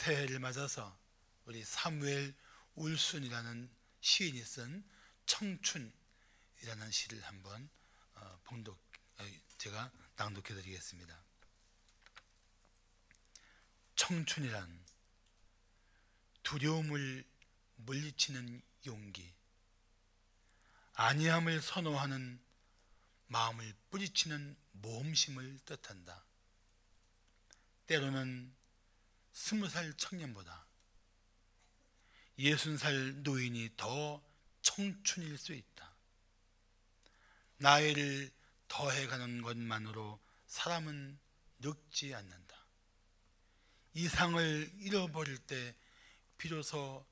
새해를 맞아서 우리 사무엘 울순이라는 시인이 쓴 청춘이라는 시를 한번 제가 낭독해 드리겠습니다. 청춘이란 두려움을 물리치는 용기, 안이함을 선호하는 마음을 뿌리치는 모험심을 뜻한다. 때로는 20살 청년보다 60살 노인이 더 청춘일 수 있다. 나이를 더해가는 것만으로 사람은 늙지 않는다. 이상을 잃어버릴 때 비로소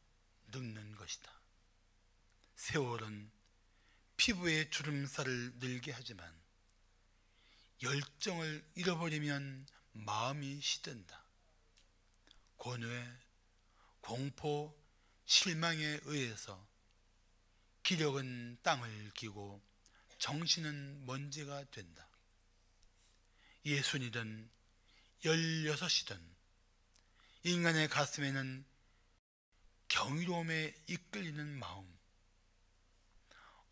늙는 것이다. 세월은 피부의 주름살을 늘게 하지만 열정을 잃어버리면 마음이 시든다. 고뇌, 공포, 실망에 의해서 기력은 땅을 기고 정신은 먼지가 된다. 60이든 16이든 인간의 가슴에는 경이로움에 이끌리는 마음,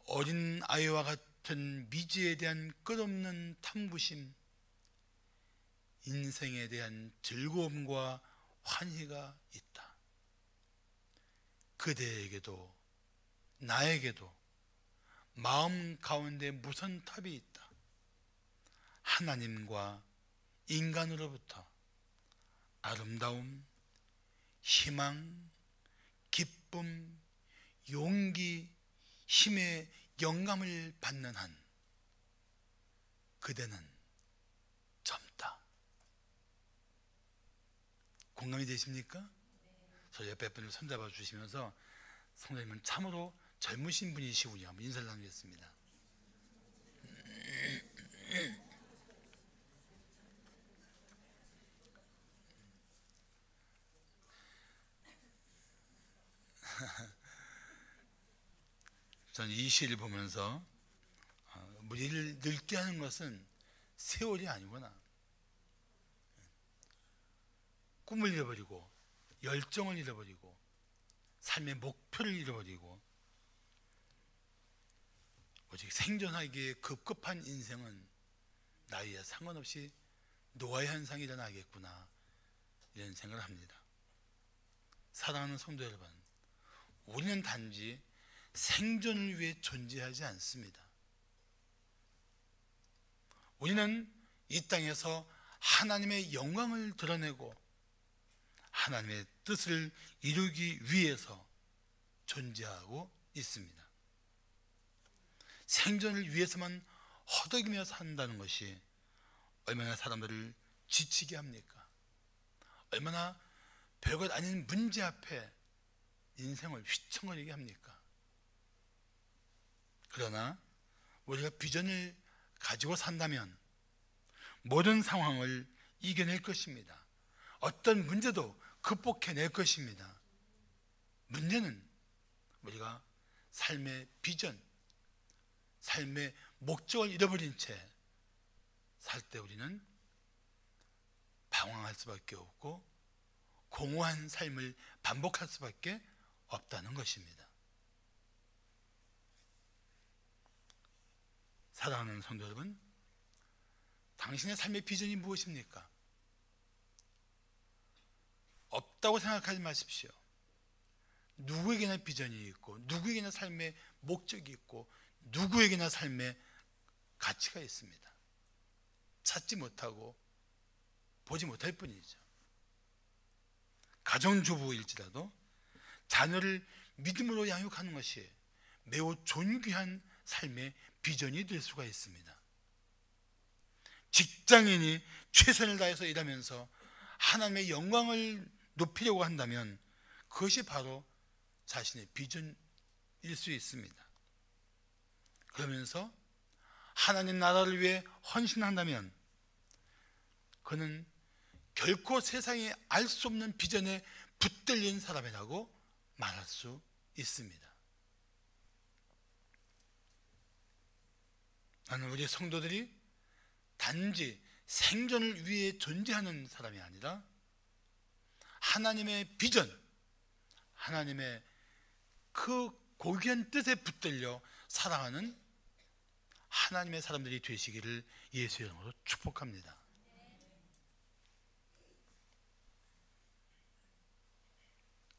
어린 아이와 같은 미지에 대한 끝없는 탐구심, 인생에 대한 즐거움과 환희가 있다. 그대에게도 나에게도 마음 가운데 무선 탑이 있다. 하나님과 인간으로부터 아름다움, 희망, 기쁨, 용기, 힘의 영감을 받는 한 그대는 젊다. 공감이 되십니까? 저 옆에 분을 손잡아 주시면서 성도님은 참으로 젊으신 분이시군요. 한번 인사를 나누겠습니다. 저는 이 시를 보면서 우리를 늙게 하는 것은 세월이 아니구나. 꿈을 잃어버리고 열정을 잃어버리고 삶의 목표를 잃어버리고 오직 생존하기에 급급한 인생은 나이에 상관없이 노화 현상이 일어나겠구나, 이런 생각을 합니다. 사랑하는 성도 여러분, 우리는 단지 생존을 위해 존재하지 않습니다. 우리는 이 땅에서 하나님의 영광을 드러내고 하나님의 뜻을 이루기 위해서 존재하고 있습니다. 생존을 위해서만 허덕이며 산다는 것이 얼마나 사람들을 지치게 합니까? 얼마나 별것 아닌 문제 앞에 인생을 휘청거리게 합니까? 그러나 우리가 비전을 가지고 산다면 모든 상황을 이겨낼 것입니다. 어떤 문제도 극복해낼 것입니다. 문제는 우리가 삶의 비전, 삶의 목적을 잃어버린 채 살 때 우리는 방황할 수밖에 없고 공허한 삶을 반복할 수밖에 없다는 것입니다. 사랑하는 성도 여러분, 당신의 삶의 비전이 무엇입니까? 없다고 생각하지 마십시오. 누구에게나 비전이 있고 누구에게나 삶의 목적이 있고 누구에게나 삶의 가치가 있습니다. 찾지 못하고 보지 못할 뿐이죠. 가정주부일지라도 자녀를 믿음으로 양육하는 것이 매우 존귀한 삶의 비전이 될 수가 있습니다. 직장인이 최선을 다해서 일하면서 하나님의 영광을 높이려고 한다면 그것이 바로 자신의 비전일 수 있습니다. 그러면서 하나님 나라를 위해 헌신한다면 그는 결코 세상에 알 수 없는 비전에 붙들린 사람이라고 말할 수 있습니다. 나는 우리 성도들이 단지 생존을 위해 존재하는 사람이 아니라 하나님의 비전, 하나님의 그 고귀한 뜻에 붙들려 살아가는 하나님의 사람들이 되시기를 예수의 이름으로 축복합니다.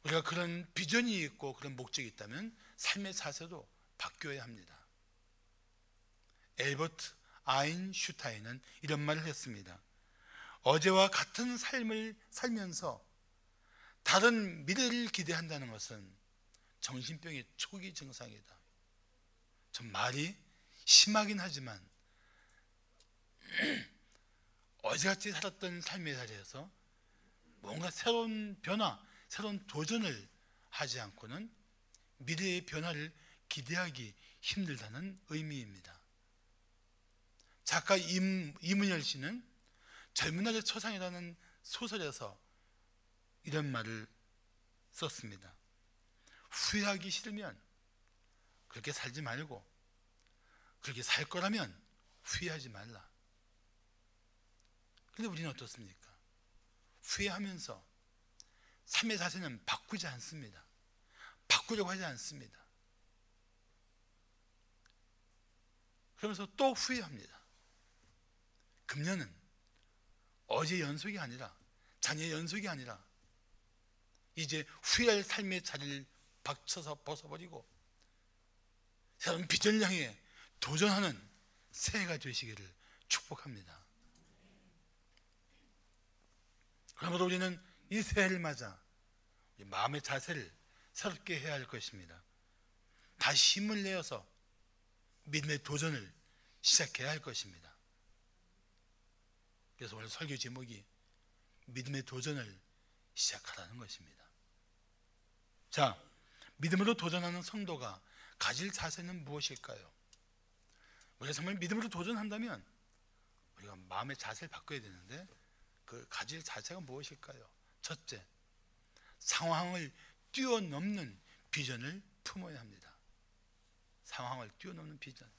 우리가 그런 비전이 있고 그런 목적이 있다면 삶의 자세도 바뀌어야 합니다. 엘버트 아인슈타인은 이런 말을 했습니다. 어제와 같은 삶을 살면서 다른 미래를 기대한다는 것은 정신병의 초기 증상이다. 좀 말이 심하긴 하지만 어제같이 살았던 삶의 자리에서 뭔가 새로운 변화, 새로운 도전을 하지 않고는 미래의 변화를 기대하기 힘들다는 의미입니다. 작가 이문열 씨는 젊은 날의 초상이라는 소설에서 이런 말을 썼습니다. 후회하기 싫으면 그렇게 살지 말고 그렇게 살 거라면 후회하지 말라. 그런데 우리는 어떻습니까? 후회하면서 삶의 자세는 바꾸지 않습니다. 바꾸려고 하지 않습니다. 그러면서 또 후회합니다. 금년은 어제 연속이 아니라, 자녀 연속이 아니라 이제 후회할 삶의 자리를 박쳐서 벗어버리고 새로운 비전을 향해 도전하는 새해가 되시기를 축복합니다. 그러므로 우리는 이 새해를 맞아 마음의 자세를 새롭게 해야 할 것입니다. 다시 힘을 내어서 믿음의 도전을 시작해야 할 것입니다. 그래서 오늘 설교 제목이 믿음의 도전을 시작하라는 것입니다. 자, 믿음으로 도전하는 성도가 가질 자세는 무엇일까요? 우리가 정말 믿음으로 도전한다면 우리가 마음의 자세를 바꿔야 되는데 그 가질 자세가 무엇일까요? 첫째, 상황을 뛰어넘는 비전을 품어야 합니다. 상황을 뛰어넘는 비전.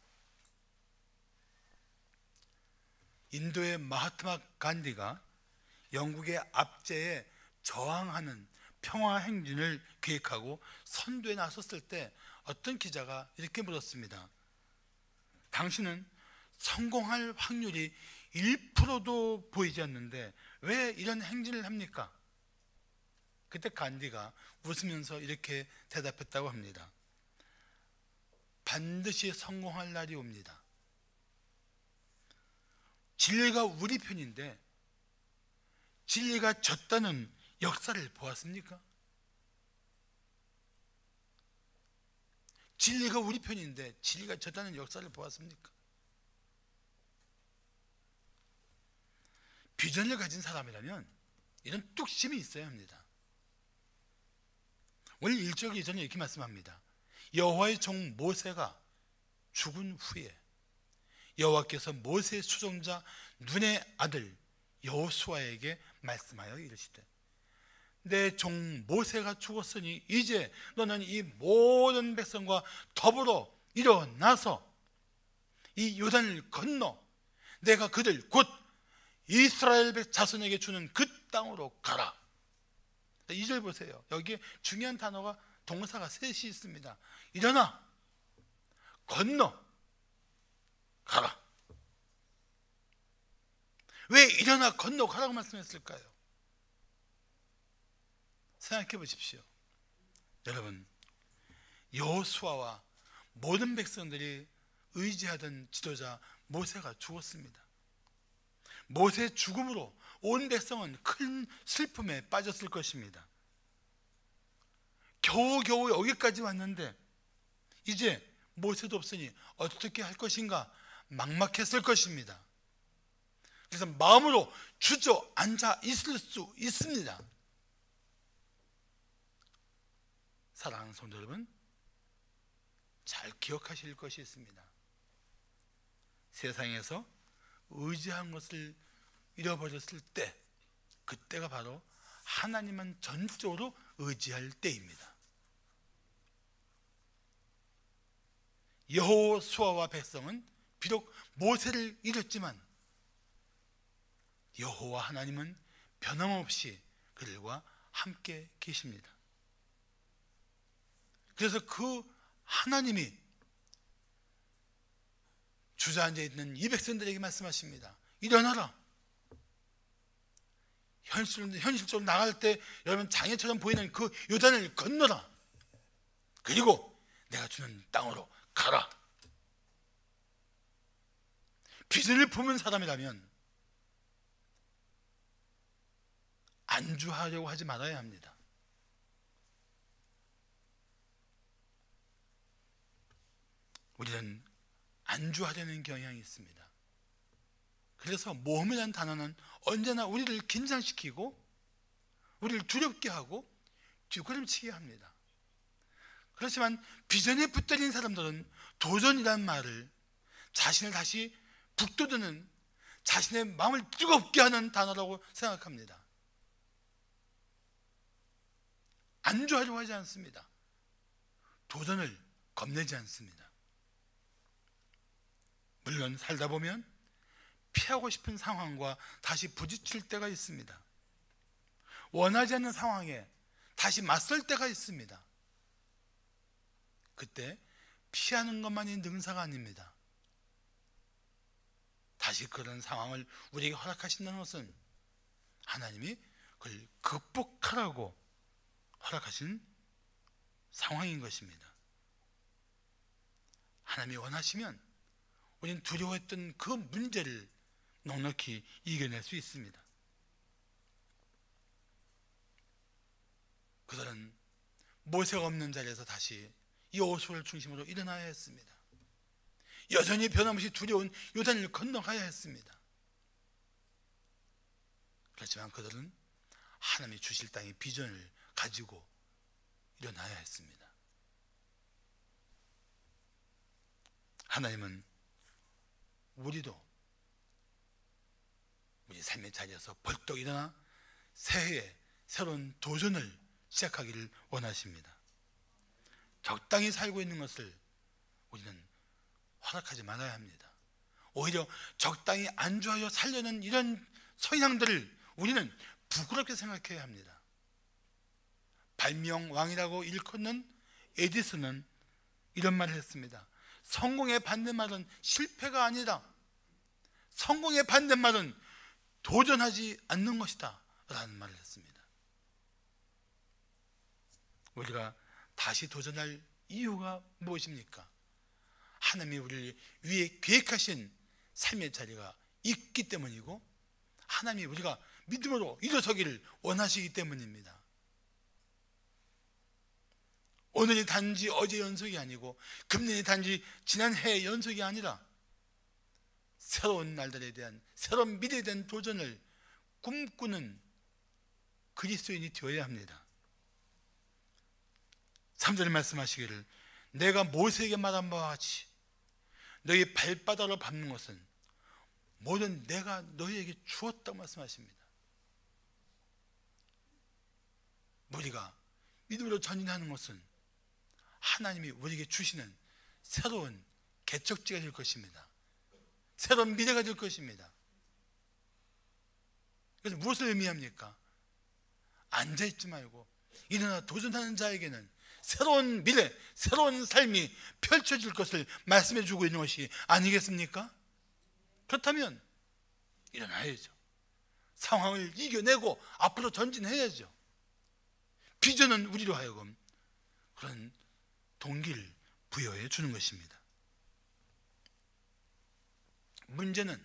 인도의 마하트마 간디가 영국의 압제에 저항하는 평화 행진을 계획하고 선두에 나섰을 때 어떤 기자가 이렇게 물었습니다. 당신은 성공할 확률이 1%도 보이지 않는데 왜 이런 행진을 합니까? 그때 간디가 웃으면서 이렇게 대답했다고 합니다. 반드시 성공할 날이 옵니다. 진리가 우리 편인데 진리가 졌다는 역사를 보았습니까? 진리가 우리 편인데 진리가 졌다는 역사를 보았습니까? 비전을 가진 사람이라면 이런 뚝심이 있어야 합니다. 오늘 1절 2절에 이렇게 말씀합니다. 여호와의 종 모세가 죽은 후에 여호와께서 모세의 수종자 눈의 아들 여호수아에게 말씀하여 이르시되 내 종 모세가 죽었으니 이제 너는 이 모든 백성과 더불어 일어나서 이 요단을 건너 내가 그들 곧 이스라엘 자손에게 주는 그 땅으로 가라. 2절 보세요. 여기에 중요한 단어가 동사가 셋이 있습니다. 일어나, 건너, 가라. 왜 일어나, 건너, 가라고 말씀했을까요? 생각해 보십시오. 여러분, 여호수아와 모든 백성들이 의지하던 지도자 모세가 죽었습니다. 모세의 죽음으로 온 백성은 큰 슬픔에 빠졌을 것입니다. 겨우겨우 여기까지 왔는데 이제 모세도 없으니 어떻게 할 것인가 막막했을 것입니다. 그래서 마음으로 주저앉아 있을 수 있습니다. 사랑하는 성도 여러분, 잘 기억하실 것이 있습니다. 세상에서 의지한 것을 잃어버렸을 때, 그때가 바로 하나님만 전적으로 의지할 때입니다. 여호수아와 백성은 비록 모세를 잃었지만 여호와 하나님은 변함없이 그들과 함께 계십니다. 그래서 그 하나님이 주저앉아 있는 이 백성들에게 말씀하십니다. 일어나라. 현실적으로 나갈 때 여러분 장애처럼 보이는 그 요단을 건너라. 그리고 내가 주는 땅으로 가라. 비전을 품은 사람이라면 안주하려고 하지 말아야 합니다. 우리는 안주하려는 경향이 있습니다. 그래서 모험이라는 단어는 언제나 우리를 긴장시키고 우리를 두렵게 하고 뒷걸음치게 합니다. 그렇지만 비전에 붙들린 사람들은 도전이라는 말을 자신을 다시 북돋우는, 자신의 마음을 뜨겁게 하는 단어라고 생각합니다. 안주하려고 하지 않습니다. 도전을 겁내지 않습니다. 물론 살다 보면 피하고 싶은 상황과 다시 부딪힐 때가 있습니다. 원하지 않는 상황에 다시 맞설 때가 있습니다. 그때 피하는 것만이 능사가 아닙니다. 다시 그런 상황을 우리에게 허락하신다는 것은 하나님이 그걸 극복하라고 허락하신 상황인 것입니다. 하나님이 원하시면 우리는 두려워했던 그 문제를 넉넉히 이겨낼 수 있습니다. 그들은 모세가 없는 자리에서 다시 여호수아를 중심으로 일어나야 했습니다. 여전히 변함없이 두려운 요단을 건너가야 했습니다. 그렇지만 그들은 하나님이 주실 땅의 비전을 가지고 일어나야 했습니다. 하나님은 우리도 우리 삶의 자리에서 벌떡 일어나 새해에 새로운 도전을 시작하기를 원하십니다. 적당히 살고 있는 것을 우리는 허락하지 말아야 합니다. 오히려 적당히 안주하여 살려는 이런 서양들을 우리는 부끄럽게 생각해야 합니다. 발명왕이라고 일컫는 에디슨은 이런 말을 했습니다. 성공의 반대말은 실패가 아니다. 성공의 반대말은 도전하지 않는 것이다 라는 말을 했습니다. 우리가 다시 도전할 이유가 무엇입니까? 하나님이 우리를 위해 계획하신 삶의 자리가 있기 때문이고 하나님이 우리가 믿음으로 일어서기를 원하시기 때문입니다. 오늘이 단지 어제 연속이 아니고 금년이 단지 지난 해의 연속이 아니라 새로운 날들에 대한, 새로운 미래에 대한 도전을 꿈꾸는 그리스도인이 되어야 합니다. 3절에 말씀하시기를 내가 모세에게 말한 바와 같이 너희 발바닥으로 밟는 것은 모든 내가 너희에게 주었다고 말씀하십니다. 우리가 믿음으로 전진하는 것은 하나님이 우리에게 주시는 새로운 개척지가 될 것입니다. 새로운 미래가 될 것입니다. 그래서 무엇을 의미합니까? 앉아있지 말고 일어나 도전하는 자에게는 새로운 미래, 새로운 삶이 펼쳐질 것을 말씀해 주고 있는 것이 아니겠습니까? 그렇다면 일어나야죠. 상황을 이겨내고 앞으로 전진해야죠. 비전은 우리로 하여금 그런 동기를 부여해 주는 것입니다. 문제는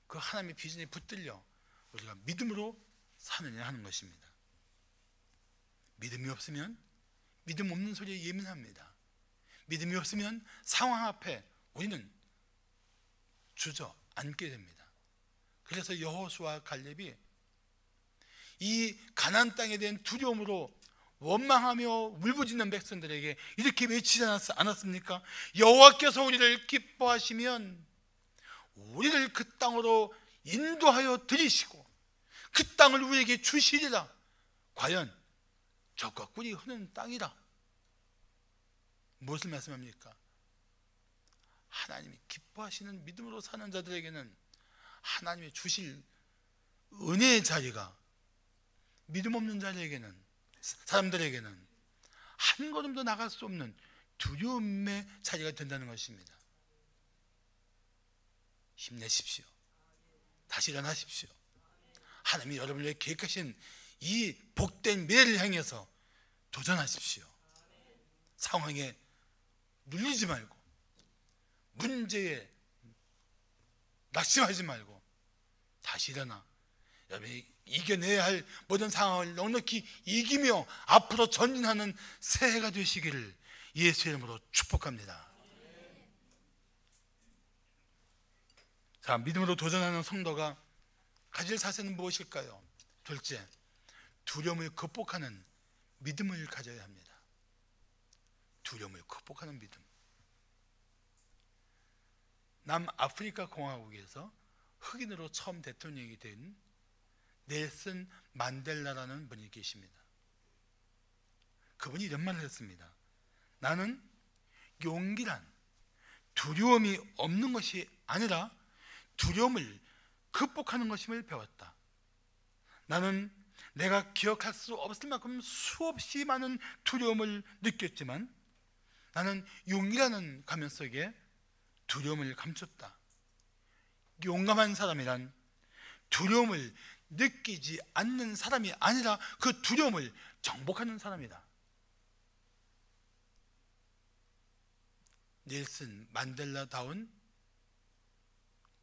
그 하나님의 비전에 붙들려 우리가 믿음으로 사느냐 하는 것입니다. 믿음이 없으면 믿음 없는 소리에 예민합니다. 믿음이 없으면 상황 앞에 우리는 주저앉게 됩니다. 그래서 여호수아와 갈렙이 이 가나안 땅에 대한 두려움으로 원망하며 울부짖는 백성들에게 이렇게 외치지 않았습니까? 여호와께서 우리를 기뻐하시면 우리를 그 땅으로 인도하여 들이시고 그 땅을 우리에게 주시리라. 과연 적과 꿀이 흐르는 땅이라. 무엇을 말씀합니까? 하나님이 기뻐하시는 믿음으로 사는 자들에게는 하나님이 주실 은혜의 자리가 믿음 없는 자들에게는, 사람들에게는 한 걸음도 나갈 수 없는 두려움의 자리가 된다는 것입니다. 힘내십시오. 다시 일어나십시오. 하나님이 여러분을 위해 계획하신 이 복된 미래를 향해서 도전하십시오. 상황에 눌리지 말고, 문제에 낙심하지 말고 다시 일어나 여러분이 이겨내야 할 모든 상황을 넉넉히 이기며 앞으로 전진하는 새해가 되시기를 예수의 이름으로 축복합니다. 자, 믿음으로 도전하는 성도가 가질 자세는 무엇일까요? 둘째, 두려움을 극복하는 믿음을 가져야 합니다. 두려움을 극복하는 믿음. 남아프리카 공화국에서 흑인으로 처음 대통령이 된 넬슨 만델라라는 분이 계십니다. 그분이 이런 말을 했습니다. 나는 용기란 두려움이 없는 것이 아니라 두려움을 극복하는 것임을 배웠다. 나는 내가 기억할 수 없을 만큼 수없이 많은 두려움을 느꼈지만 나는 용기라는 가면 속에 두려움을 감췄다. 용감한 사람이란 두려움을 느끼지 않는 사람이 아니라 그 두려움을 정복하는 사람이다. 넬슨 만델라다운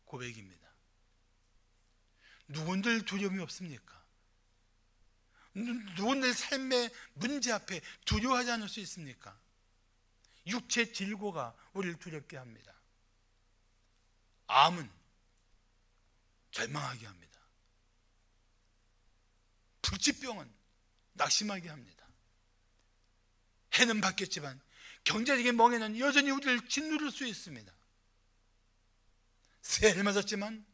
고백입니다. 누군들 두려움이 없습니까? 누군들 삶의 문제 앞에 두려워하지 않을 수 있습니까? 육체 질고가 우리를 두렵게 합니다. 암은 절망하게 합니다. 불치병은 낙심하게 합니다. 해는 바뀌었지만 경제적인 멍에는 여전히 우리를 짓누를 수 있습니다. 새해를 맞았지만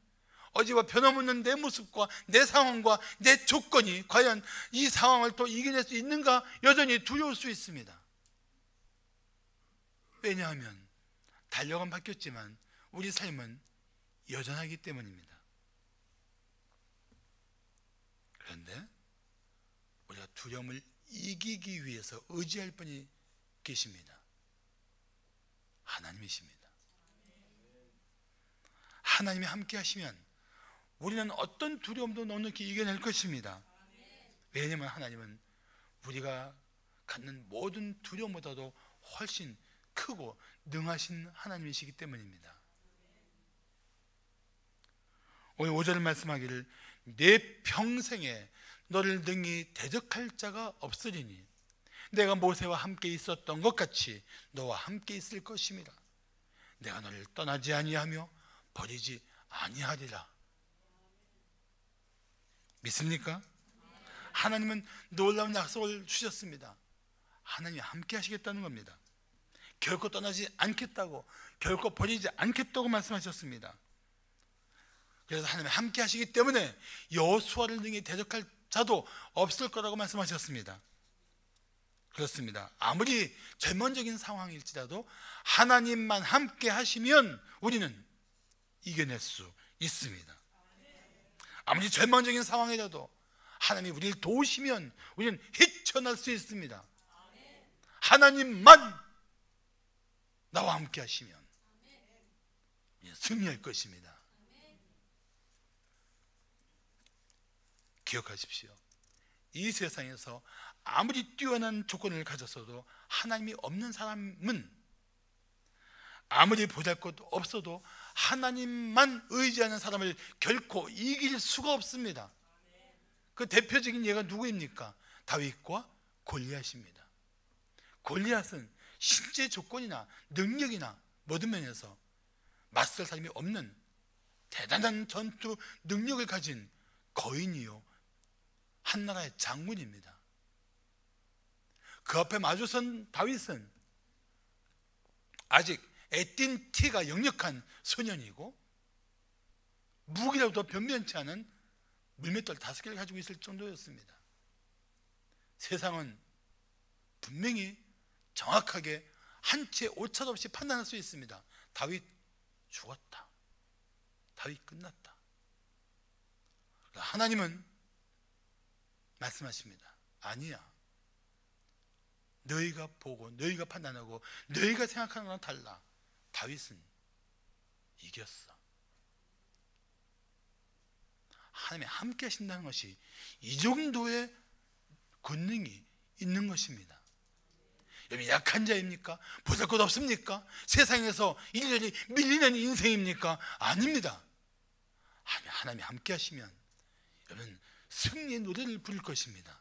어제와 변함없는 내 모습과 내 상황과 내 조건이 과연 이 상황을 또 이겨낼 수 있는가 여전히 두려울 수 있습니다. 왜냐하면 달력은 바뀌었지만 우리 삶은 여전하기 때문입니다. 그런데 우리가 두려움을 이기기 위해서 의지할 분이 계십니다. 하나님이십니다. 하나님이 함께 하시면 우리는 어떤 두려움도 넉넉히 이겨낼 것입니다. 왜냐하면 하나님은 우리가 갖는 모든 두려움보다도 훨씬 크고 능하신 하나님이시기 때문입니다. 오늘 5절 말씀하기를 내 평생에 너를 능히 대적할 자가 없으리니 내가 모세와 함께 있었던 것 같이 너와 함께 있을 것임이라. 내가 너를 떠나지 아니하며 버리지 아니하리라. 믿습니까? 하나님은 놀라운 약속을 주셨습니다. 하나님이 함께 하시겠다는 겁니다. 결코 떠나지 않겠다고, 결코 버리지 않겠다고 말씀하셨습니다. 그래서 하나님이 함께 하시기 때문에 여호수아를 능히 대적할 자도 없을 거라고 말씀하셨습니다. 그렇습니다. 아무리 절망적인 상황일지라도 하나님만 함께 하시면 우리는 이겨낼 수 있습니다. 아무리 절망적인 상황이라도 하나님이 우리를 도우시면 우리는 헤쳐날 수 있습니다. 하나님만 나와 함께 하시면 승리할 것입니다. 기억하십시오. 이 세상에서 아무리 뛰어난 조건을 가졌어도 하나님이 없는 사람은 아무리 보잘것 없어도 하나님만 의지하는 사람을 결코 이길 수가 없습니다. 그 대표적인 예가 누구입니까? 다윗과 골리앗입니다. 골리앗은 신체 조건이나 능력이나 모든 면에서 맞설 사람이 없는 대단한 전투 능력을 가진 거인이요 한 나라의 장군입니다. 그 앞에 마주선 다윗은 아직 애띤 티가 역력한 소년이고 무기라도 변변치 않은 물맷돌 5개를 가지고 있을 정도였습니다. 세상은 분명히 정확하게 한 채 오차도 없이 판단할 수 있습니다. 다윗 죽었다. 다윗 끝났다. 하나님은 말씀하십니다. 아니야. 너희가 보고 너희가 판단하고 너희가 생각하는 거랑 달라. 다윗은 이겼어. 하나님이 함께 하신다는 것이 이 정도의 권능이 있는 것입니다. 여러분, 약한 자입니까? 보잘 것 없습니까? 세상에서 일일이 밀리는 인생입니까? 아닙니다. 하나님이 함께 하시면 여러분, 승리의 노래를 부를 것입니다.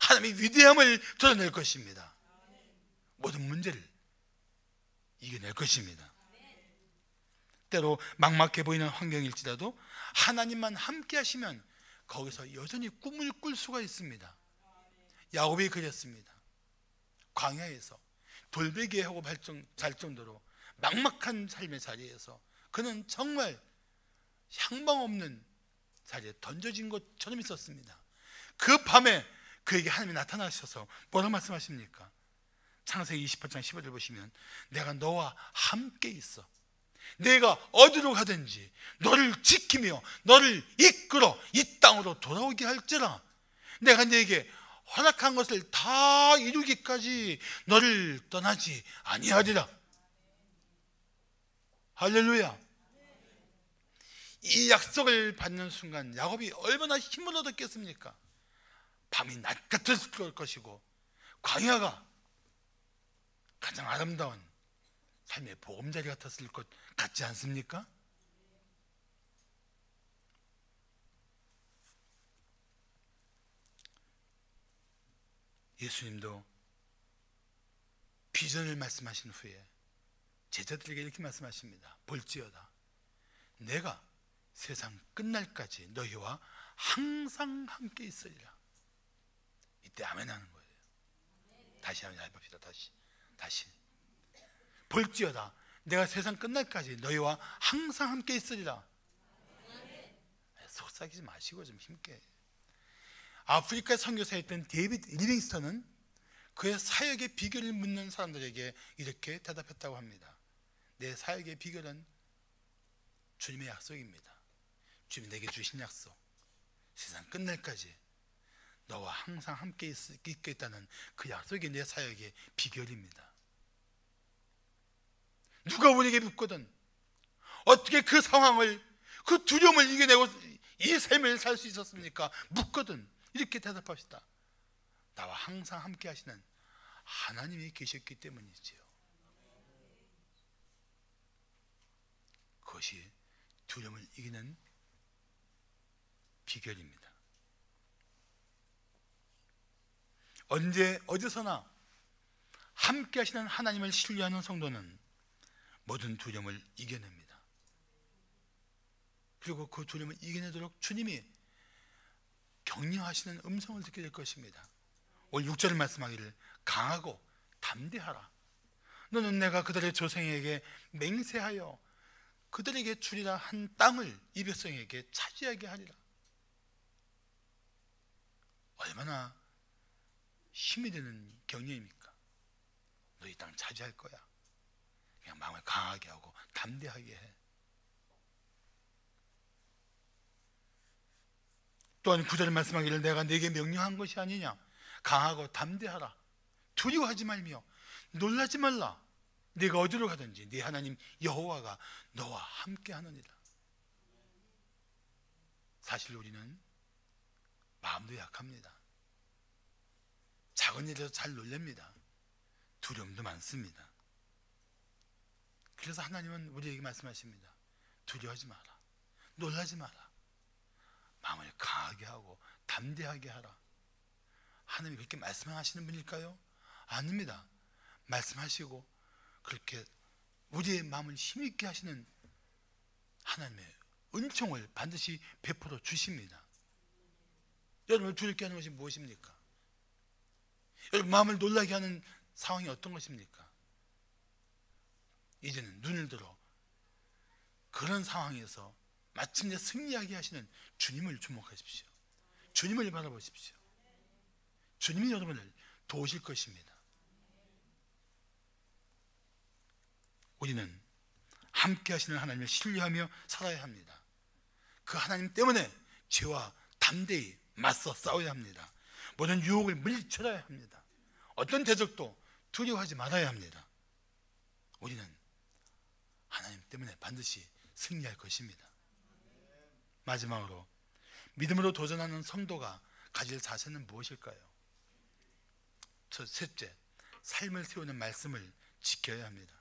하나님의 위대함을 드러낼 것입니다. 모든 문제를 이겨낼 것입니다. 때로 막막해 보이는 환경일지라도 하나님만 함께 하시면 거기서 여전히 꿈을 꿀 수가 있습니다. 야곱이 그랬습니다. 광야에서 돌베개 하고 잘 정도로 막막한 삶의 자리에서 그는 정말 향방 없는 자리에 던져진 것처럼 있었습니다. 그 밤에 그에게 하나님이 나타나셔서 뭐라고 말씀하십니까? 창세기 28장 15절 보시면 내가 너와 함께 있어. 내가 어디로 가든지 너를 지키며 너를 이끌어 이 땅으로 돌아오게 할지라. 내가 네게 허락한 것을 다 이루기까지 너를 떠나지 아니하리라. 할렐루야. 이 약속을 받는 순간 야곱이 얼마나 힘을 얻었겠습니까? 밤이 낮 같았을 것이고 광야가 가장 아름다운 삶의 보금자리 같았을 것 같지 않습니까? 예수님도 비전을 말씀하신 후에 제자들에게 이렇게 말씀하십니다. 볼지어다 내가 세상 끝날까지 너희와 항상 함께 있으리라. 이때 아멘 하는 거예요. 다시 한번 해봅시다. 다시 볼지어다 내가 세상 끝날까지 너희와 항상 함께 있으리라. 속삭이지 마시고 좀 힘께. 아프리카 선교사였던 데이비드 리빙스턴은 그의 사역의 비결을 묻는 사람들에게 이렇게 대답했다고 합니다. 내 사역의 비결은 주님의 약속입니다. 주님이 내게 주신 약속, 세상 끝날까지 너와 항상 함께 있겠다는 그 약속이 내 사역의 비결입니다. 누가 우리에게 묻거든 어떻게 그 상황을, 그 두려움을 이겨내고 이 삶을 살 수 있었습니까? 묻거든 이렇게 대답합시다. 나와 항상 함께 하시는 하나님이 계셨기 때문이지요. 그것이 두려움을 이기는 비결입니다. 언제 어디서나 함께 하시는 하나님을 신뢰하는 성도는 모든 두려움을 이겨냅니다. 그리고 그 두려움을 이겨내도록 주님이 격려하시는 음성을 듣게 될 것입니다. 오늘 6절을 말씀하기를 강하고 담대하라. 너는 내가 그들의 조상에게 맹세하여 그들에게 주리라 한 땅을 이 백성에게 차지하게 하리라. 얼마나 힘이 되는 격려입니까? 너 이 땅 차지할 거야. 그냥 마음을 강하게 하고 담대하게 해. 또한 9절에 말씀하기를 내가 네게 명령한 것이 아니냐. 강하고 담대하라. 두려워하지 말며 놀라지 말라. 네가 어디로 가든지 네 하나님 여호와가 너와 함께 하느니라. 사실 우리는 마음도 약합니다. 작은 일에서 잘 놀랍니다. 두려움도 많습니다. 그래서 하나님은 우리에게 말씀하십니다. 두려워하지 마라. 놀라지 마라. 마음을 강하게 하고 담대하게 하라. 하나님이 그렇게 말씀하시는 분일까요? 아닙니다. 말씀하시고 그렇게 우리의 마음을 힘있게 하시는 하나님의 은총을 반드시 베풀어 주십니다. 여러분을 두렵게 하는 것이 무엇입니까? 여러분 마음을 놀라게 하는 상황이 어떤 것입니까? 이제는 눈을 들어 그런 상황에서 마침내 승리하게 하시는 주님을 주목하십시오. 주님을 바라보십시오. 주님이 여러분을 도우실 것입니다. 우리는 함께 하시는 하나님을 신뢰하며 살아야 합니다. 그 하나님 때문에 죄와 담대히 맞서 싸워야 합니다. 모든 유혹을 물리쳐야 합니다. 어떤 대적도 두려워하지 말아야 합니다. 우리는 하나님 때문에 반드시 승리할 것입니다. 마지막으로 믿음으로 도전하는 성도가 가질 자세는 무엇일까요? 셋째, 삶을 세우는 말씀을 지켜야 합니다.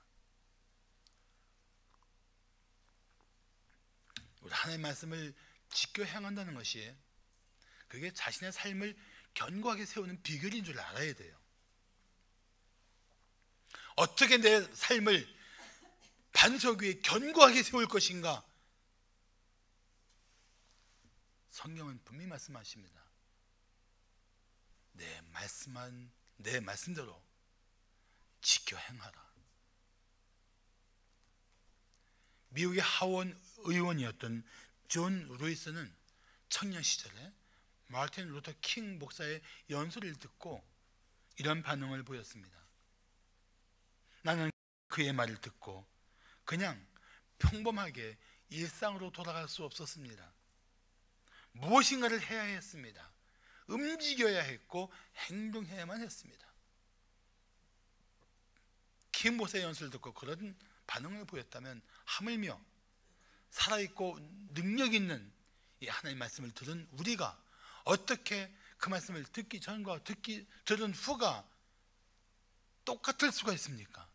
우리 하나님의 말씀을 지켜 행한다는 것이 그게 자신의 삶을 견고하게 세우는 비결인 줄 알아야 돼요. 어떻게 내 삶을 반석 위에 견고하게 세울 것인가? 성경은 분명히 말씀하십니다. 내 말씀대로 지켜 행하라. 미국의 하원 의원이었던 존 루이스는 청년 시절에 마틴 루터 킹 목사의 연설을 듣고 이런 반응을 보였습니다. 나는 그의 말을 듣고 그냥 평범하게 일상으로 돌아갈 수 없었습니다. 무엇인가를 해야 했습니다. 움직여야 했고 행동해야만 했습니다. 킹 목사의 연설을 듣고 그런 반응을 보였다면 하물며 살아있고 능력 있는 이 하나님의 말씀을 들은 우리가 어떻게 그 말씀을 듣기 전과 들은 후가 똑같을 수가 있습니까?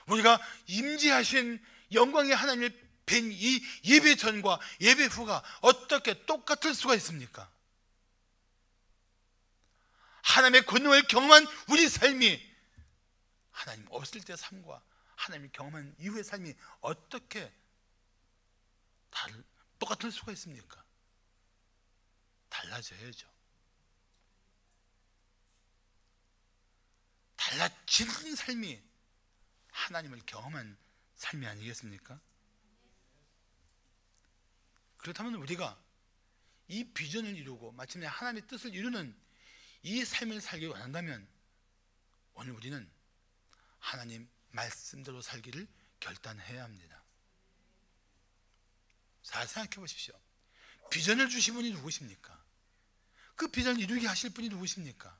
우리가 임재하신 영광의 하나님을 뵌 이 예배 전과 예배 후가 어떻게 똑같을 수가 있습니까? 하나님의 권능을 경험한 우리 삶이 하나님 없을 때 삶과 하나님을 경험한 이후의 삶이 어떻게 똑같을 수가 있습니까? 달라져야죠. 달라지는 삶이 하나님을 경험한 삶이 아니겠습니까? 그렇다면 우리가 이 비전을 이루고 마침내 하나님의 뜻을 이루는 이 삶을 살기 원한다면 오늘 우리는 하나님 말씀대로 살기를 결단해야 합니다. 잘 생각해 보십시오. 비전을 주신 분이 누구십니까? 그 비전을 이루게 하실 분이 누구십니까?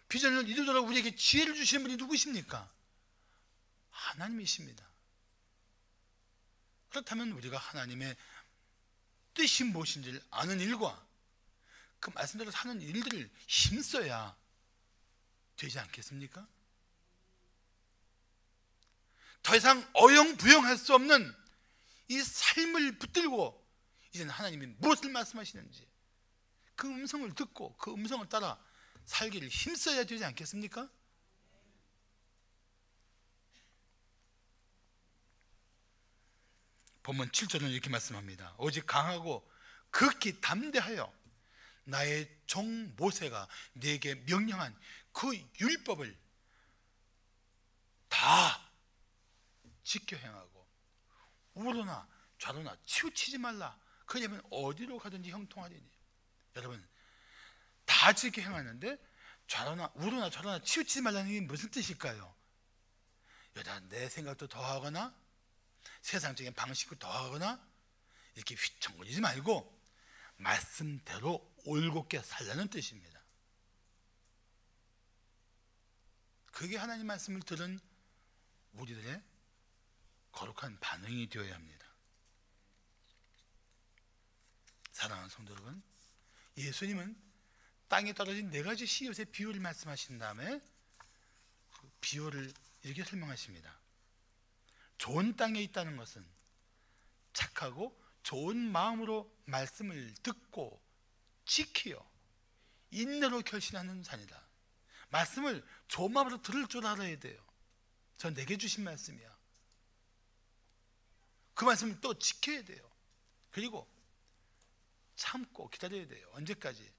비전을 이루도록 우리에게 지혜를 주신 분이 누구십니까? 하나님이십니다. 그렇다면 우리가 하나님의 뜻이 무엇인지를 아는 일과 그 말씀대로 사는 일들을 힘써야 되지 않겠습니까? 더 이상 어영부영할 수 없는 이 삶을 붙들고 이제는 하나님이 무엇을 말씀하시는지 그 음성을 듣고 그 음성을 따라 살기를 힘써야 되지 않겠습니까? 본문 7절은 이렇게 말씀합니다. 오직 강하고 극히 담대하여 나의 종 모세가 네게 명령한 그 율법을 다 지켜 행하고 우로나 좌로나 치우치지 말라. 그러면 어디로 가든지 형통하리니. 여러분, 다 지켜 행하는데 우로나 좌로나 치우치지 말라는 게 무슨 뜻일까요? 여자 내 생각도 더하거나 세상적인 방식을 더하거나 이렇게 휘청거리지 말고 말씀대로 올곧게 살라는 뜻입니다. 그게 하나님 말씀을 들은 우리들의 거룩한 반응이 되어야 합니다. 사랑하는 성도 여러분, 예수님은 땅에 떨어진 4가지 씨앗의 비유를 말씀하신 다음에 그 비유를 이렇게 설명하십니다. 좋은 땅에 있다는 것은 착하고 좋은 마음으로 말씀을 듣고 지키어 인내로 결신하는 자니다. 말씀을 좋은 마음으로 들을 줄 알아야 돼요. 전 내게 주신 말씀이야. 그 말씀을 또 지켜야 돼요. 그리고 참고 기다려야 돼요. 언제까지?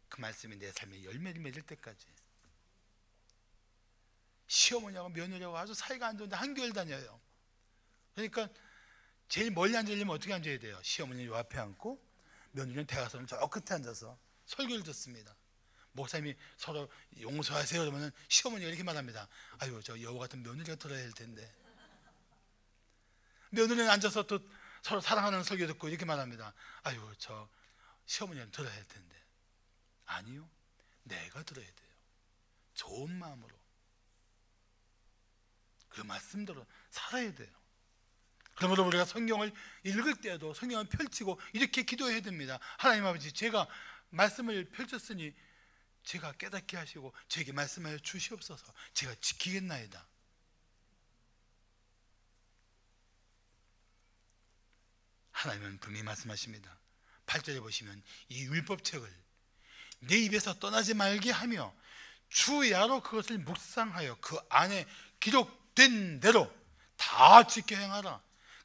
그 말씀이 내 삶에 열매를 맺을 때까지. 시어머니하고 며느리하고 아주 사이가 안 좋은데 한교회를 다녀요. 그러니까 제일 멀리 앉으려면 어떻게 앉아야 돼요? 시어머니는 요 앞에 앉고 며느리는 대화선을 저 끝에 앉아서 설교를 듣습니다. 목사님이 서로 용서하세요 그러면 시어머니가 이렇게 말합니다. 아유, 저 여우 같은 며느리가 들어야 할 텐데. 며느리는 앉아서 또 서로 사랑하는 설교 듣고 이렇게 말합니다. 아유, 저 시어머니는 들어야 할 텐데, 아니요, 내가 들어야 돼요. 좋은 마음으로 그 말씀대로 살아야 돼요. 그러므로 우리가 성경을 읽을 때에도 성경을 펼치고 이렇게 기도해야 됩니다. 하나님 아버지, 제가 말씀을 펼쳤으니 제가 깨닫게 하시고 제게 말씀하여 주시옵소서. 제가 지키겠나이다. 하나님은 분명히 말씀하십니다. 8절에 보시면 이 율법책을 내 입에서 떠나지 말게 하며 주야로 그것을 묵상하여 그 안에 기록된 대로 다 지켜 행하라.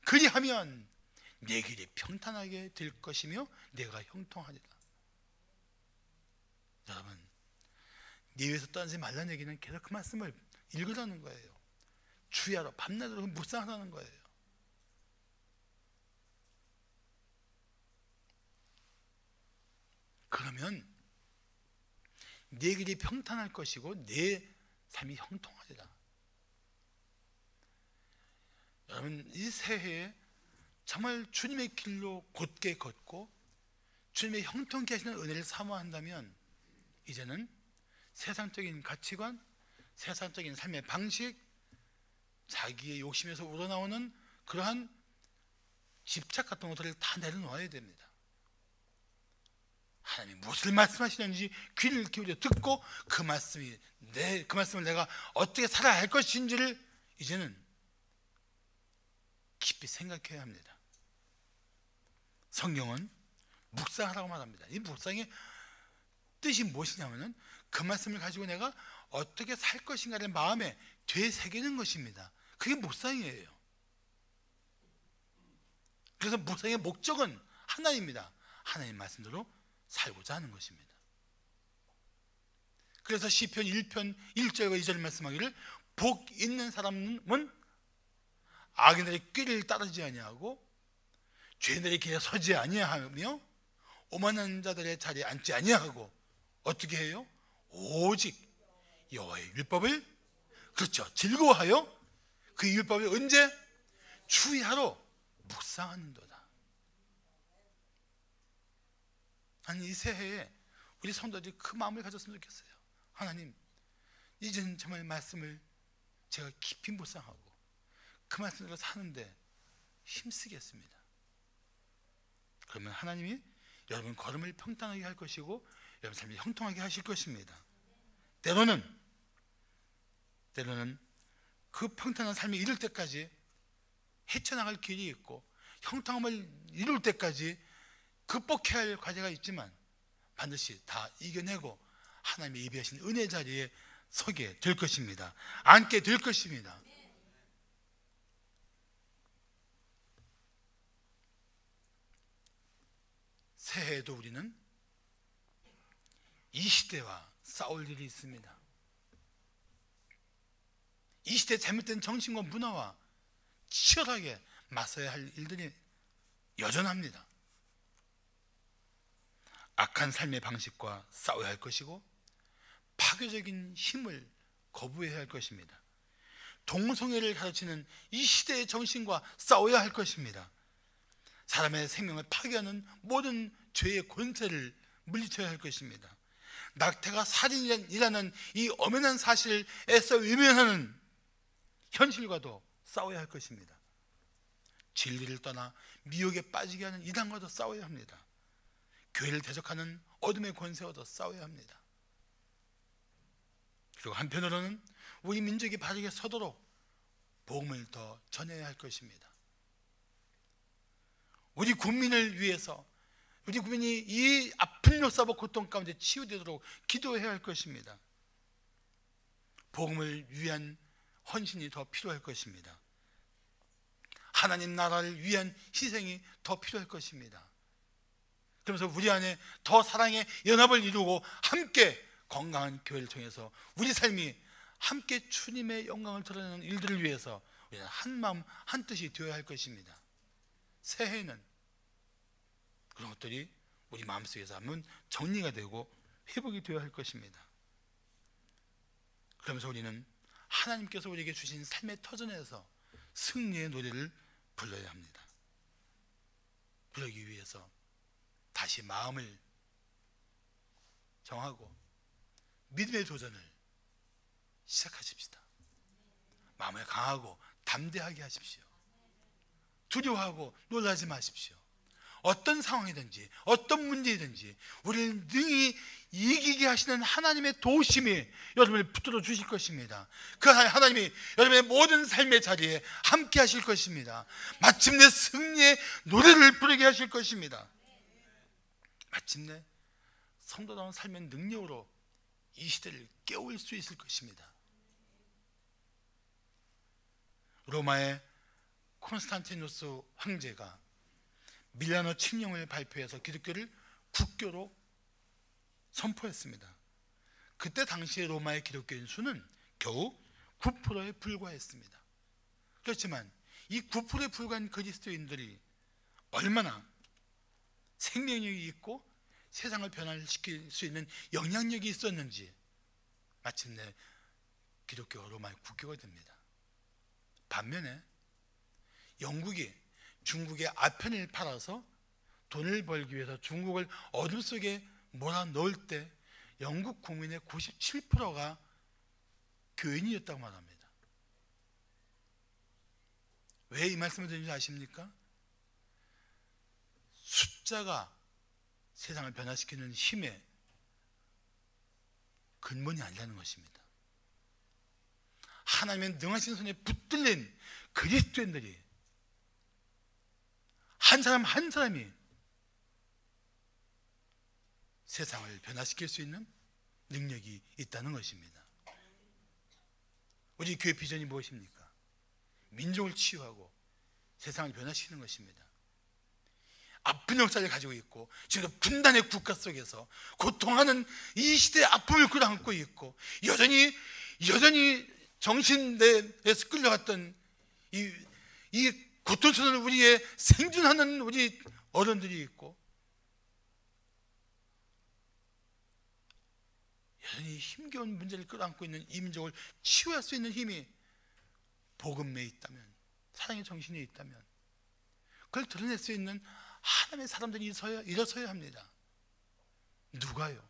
그리하면 내 길이 평탄하게 될 것이며 내가 형통하리라. 여러분, 내 입에서 떠나지 말라는 얘기는 계속 그 말씀을 읽으라는 거예요. 주야로 밤낮으로 묵상하라는 거예요. 그러면 내 길이 평탄할 것이고 내 삶이 형통하리라. 여러분, 이 새해에 정말 주님의 길로 곧게 걷고 주님의 형통케 하시는 은혜를 사모한다면 이제는 세상적인 가치관, 세상적인 삶의 방식, 자기의 욕심에서 우러나오는 그러한 집착 같은 것들을 다 내려놓아야 됩니다. 하나님이 무엇을 말씀하시는지 귀를 기울여 듣고 그 말씀을 내가 어떻게 살아야 할 것인지를 이제는 깊이 생각해야 합니다. 성경은 묵상하라고 말합니다. 이 묵상의 뜻이 무엇이냐면은 그 말씀을 가지고 내가 어떻게 살 것인가를 마음에 되새기는 것입니다. 그게 묵상이에요. 그래서 묵상의 목적은 하나입니다. 하나님 말씀대로 살고자 하는 것입니다. 그래서 시편 1편 1절과 2절 말씀하기를 복 있는 사람은 악인들의 꾀를 따르지 아니하고 죄인들의 길에 서지 아니하며 오만한 자들의 자리에 앉지 아니하고 어떻게 해요? 오직 여호와의 율법을, 그렇죠, 즐거워하여 그 율법을 언제? 주야로 묵상하는도다. 아니, 이 새해에 우리 성도들이 그 마음을 가졌으면 좋겠어요. 하나님, 이제는 정말 말씀을 제가 깊이 묵상하고 그 말씀대로 사는데 힘쓰겠습니다. 그러면 하나님이 여러분 걸음을 평탄하게 할 것이고 여러분 삶이 형통하게 하실 것입니다. 때로는 그 평탄한 삶이 이룰 때까지 헤쳐나갈 길이 있고 형통함을 이룰 때까지 극복해야 할 과제가 있지만 반드시 다 이겨내고 하나님의 예비하신 은혜 자리에 서게 될 것입니다. 앉게 될 것입니다. 새해에도 우리는 이 시대와 싸울 일이 있습니다. 이 시대의 잘못된 정신과 문화와 치열하게 맞서야 할 일들이 여전합니다. 악한 삶의 방식과 싸워야 할 것이고 파괴적인 힘을 거부해야 할 것입니다. 동성애를 가르치는 이 시대의 정신과 싸워야 할 것입니다. 사람의 생명을 파괴하는 모든 죄의 권세를 물리쳐야 할 것입니다. 낙태가 살인이라는 이 엄연한 사실을 애써 외면하는 현실과도 싸워야 할 것입니다. 진리를 떠나 미혹에 빠지게 하는 이단과도 싸워야 합니다. 교회를 대적하는 어둠의 권세와도 싸워야 합니다. 그리고 한편으로는 우리 민족이 바르게 서도록 복음을 더 전해야 할 것입니다. 우리 국민을 위해서 우리 국민이 이 아픈 역사와 고통 가운데 치유되도록 기도해야 할 것입니다. 복음을 위한 헌신이 더 필요할 것입니다. 하나님 나라를 위한 희생이 더 필요할 것입니다. 그러면서 우리 안에 더 사랑의 연합을 이루고 함께 건강한 교회를 통해서 우리 삶이 함께 주님의 영광을 드러내는 일들을 위해서 우리는 한 마음 한 뜻이 되어야 할 것입니다. 새해에는 그런 것들이 우리 마음속에서 한번 정리가 되고 회복이 되어야 할 것입니다. 그러면서 우리는 하나님께서 우리에게 주신 삶의 터전에서 승리의 노래를 불러야 합니다. 그러기 위해서 다시 마음을 정하고 믿음의 도전을 시작하십시다. 마음을 강하고 담대하게 하십시오. 두려워하고 놀라지 마십시오. 어떤 상황이든지 어떤 문제이든지 우리를 능히 이기게 하시는 하나님의 도우심이 여러분을 붙들어 주실 것입니다. 그 하나님이 여러분의 모든 삶의 자리에 함께 하실 것입니다. 마침내 승리의 노래를 부르게 하실 것입니다. 마침내 성도다운 삶의 능력으로 이 시대를 깨울 수 있을 것입니다. 로마의 콘스탄티누스 황제가 밀라노 칙령을 발표해서 기독교를 국교로 선포했습니다. 그때 당시의 로마의 기독교인 수는 겨우 9%에 불과했습니다. 그렇지만 이 9%에 불과한 그리스도인들이 얼마나 생명력이 있고 세상을 변화시킬 수 있는 영향력이 있었는지 마침내 기독교가 로마의 국교가 됩니다. 반면에 영국이 중국의 아편을 팔아서 돈을 벌기 위해서 중국을 어둠 속에 몰아넣을 때 영국 국민의 97%가 교인이었다고 말합니다. 왜 이 말씀을 드리는지 아십니까? 숫자가 세상을 변화시키는 힘의 근본이 아니라는 것입니다. 하나님의 능하신 손에 붙들린 그리스도인들이 한 사람 한 사람이 세상을 변화시킬 수 있는 능력이 있다는 것입니다. 우리 교회 비전이 무엇입니까? 민족을 치유하고 세상을 변화시키는 것입니다. 아픈 역사를 가지고 있고 지금 분단의 국가 속에서 고통하는 이 시대의 아픔을 끌어안고 있고 여전히 정신대에서 끌려갔던 이 고통스러운 우리의 생존하는 우리 어른들이 있고 여전히 힘겨운 문제를 끌어안고 있는 이 민족을 치유할 수 있는 힘이 복음에 있다면, 사랑의 정신에 있다면 그걸 드러낼 수 있는 하나님의 사람들이 일어서야 합니다. 누가요?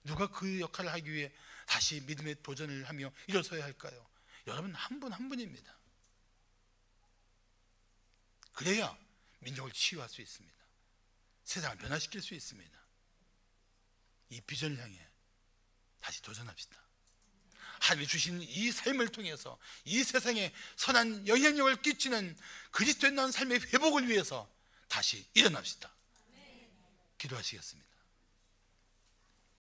누가 그 역할을 하기 위해 다시 믿음의 도전을 하며 일어서야 할까요? 여러분 한 분 한 분입니다. 그래야 민족을 치유할 수 있습니다. 세상을 변화시킬 수 있습니다. 이 비전을 향해 다시 도전합시다. 하나님이 주신 이 삶을 통해서 이 세상에 선한 영향력을 끼치는 그리스도의 나은 삶의 회복을 위해서 다시 일어납시다. 기도하시겠습니다.